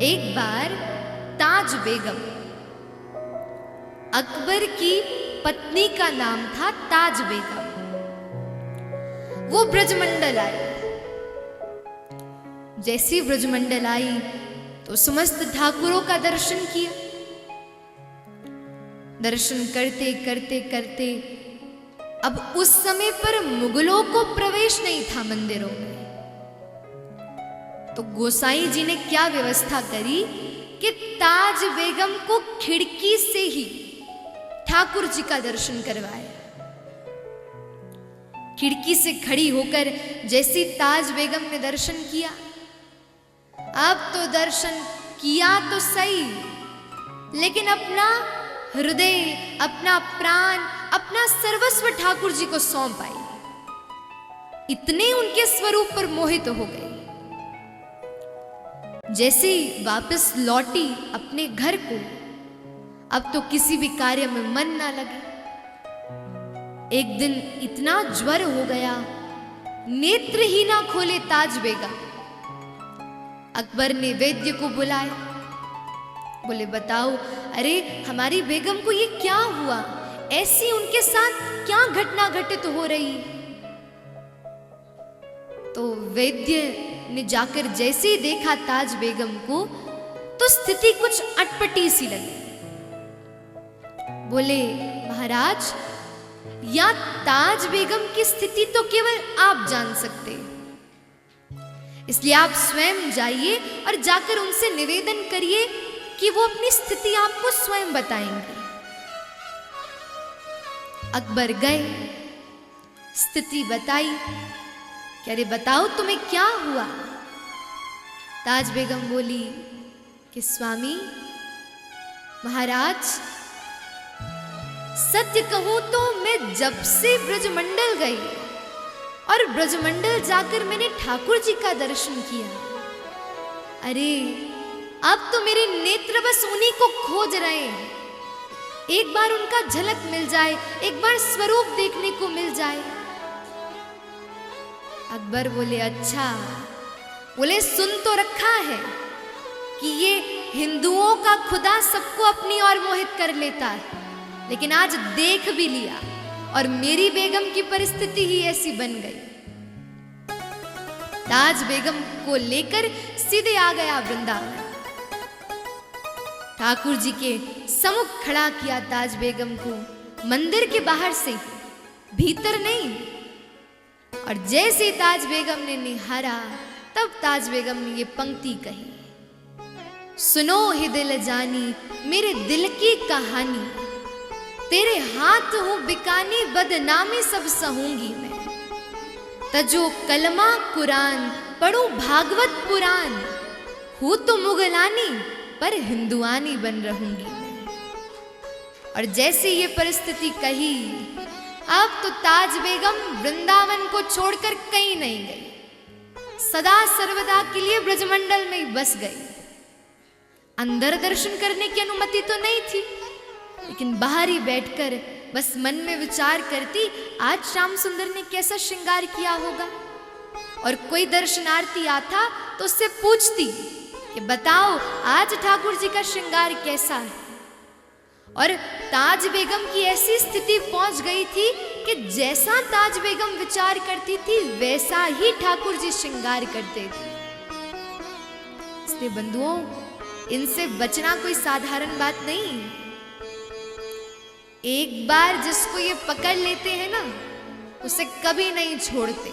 एक बार ताज बेगम, अकबर की पत्नी का नाम था ताज बेगम, वो ब्रजमंडल आई। जैसी ब्रजमंडल आई तो समस्त ठाकुरों का दर्शन किया। दर्शन करते करते करते अब उस समय पर मुगलों को प्रवेश नहीं था मंदिरों में, तो गोसाई जी ने क्या व्यवस्था करी कि ताज बेगम को खिड़की से ही ठाकुर जी का दर्शन करवाया। खिड़की से खड़ी होकर जैसी ताज बेगम ने दर्शन किया, अब तो दर्शन किया तो सही, लेकिन अपना हृदय, अपना प्राण, अपना सर्वस्व ठाकुर जी को सौंप आई। इतने उनके स्वरूप पर मोहित हो गए। जैसे ही वापस लौटी अपने घर को, अब तो किसी भी कार्य में मन ना लगे। एक दिन इतना ज्वर हो गया, नेत्र ही ना खोले ताज बेगम। अकबर ने वैद्य को बुलाया, बोले बताओ, अरे हमारी बेगम को ये क्या हुआ, ऐसी उनके साथ क्या घटना घटित हो रही। तो वैद्य ने जाकर जैसे ही देखा ताज बेगम को, तो स्थिति कुछ अटपटी सी लगी। बोले महाराज, या ताज बेगम की स्थिति तो केवल आप जान सकते, इसलिए आप स्वयं जाइए और जाकर उनसे निवेदन करिए कि वो अपनी स्थिति आपको स्वयं बताएंगे। अकबर गए, स्थिति बताई। कह रहे बताओ तुम्हें क्या हुआ। ताज बेगम बोली कि स्वामी महाराज, सत्य कहूं तो मैं जब से ब्रजमंडल गई और ब्रजमंडल जाकर मैंने ठाकुर जी का दर्शन किया, अरे अब तो मेरे नेत्र बस उन्हीं को खोज रहे हैं। एक बार उनका झलक मिल जाए, एक बार स्वरूप देखने को मिल जाए। अकबर बोले अच्छा, बोले सुन तो रखा है कि ये हिंदुओं का खुदा सबको अपनी ओर मोहित कर लेता है, लेकिन आज देख भी लिया और मेरी बेगम की परिस्थिति ही ऐसी बन गई। ताज बेगम को लेकर सीधे आ गया वृंदावन। ठाकुर जी के सम्मुख खड़ा किया ताज बेगम को, मंदिर के बाहर से, भीतर नहीं। और जैसे ताज बेगम ने निहारा, तब ताज बेगम ने ये पंक्ति कही, सुनो ही दिल जानी मेरे दिल की कहानी, तेरे हाथ हूं बिकानी बदनामी सब सहूंगी मैं। तजो कलमा कुरान पढ़ू भागवत पुराण, हूं तो मुगलानी पर हिंदुआनी बन रहूंगी मैं। और जैसे ये परिस्थिति कही, अब तो ताज बेगम वृंदावन को छोड़कर कहीं नहीं गई, सदा सर्वदा के लिए ब्रजमंडल में ही बस गई। अंदर दर्शन करने की अनुमति तो नहीं थी, लेकिन बाहर ही बैठकर बस मन में विचार करती, आज श्याम सुंदर ने कैसा श्रृंगार किया होगा। और कोई दर्शनार्थी आता तो उससे पूछती कि बताओ आज ठाकुर जी का श्रृंगार कैसा है। और ताज बेगम की ऐसी स्थिति पहुंच गई थी कि जैसा ताज बेगम विचार करती थी, वैसा ही ठाकुर जी श्रृंगार करते थे। इसलिए बंधुओं, इनसे बचना कोई साधारण बात नहीं। एक बार जिसको ये पकड़ लेते हैं ना, उसे कभी नहीं छोड़ते।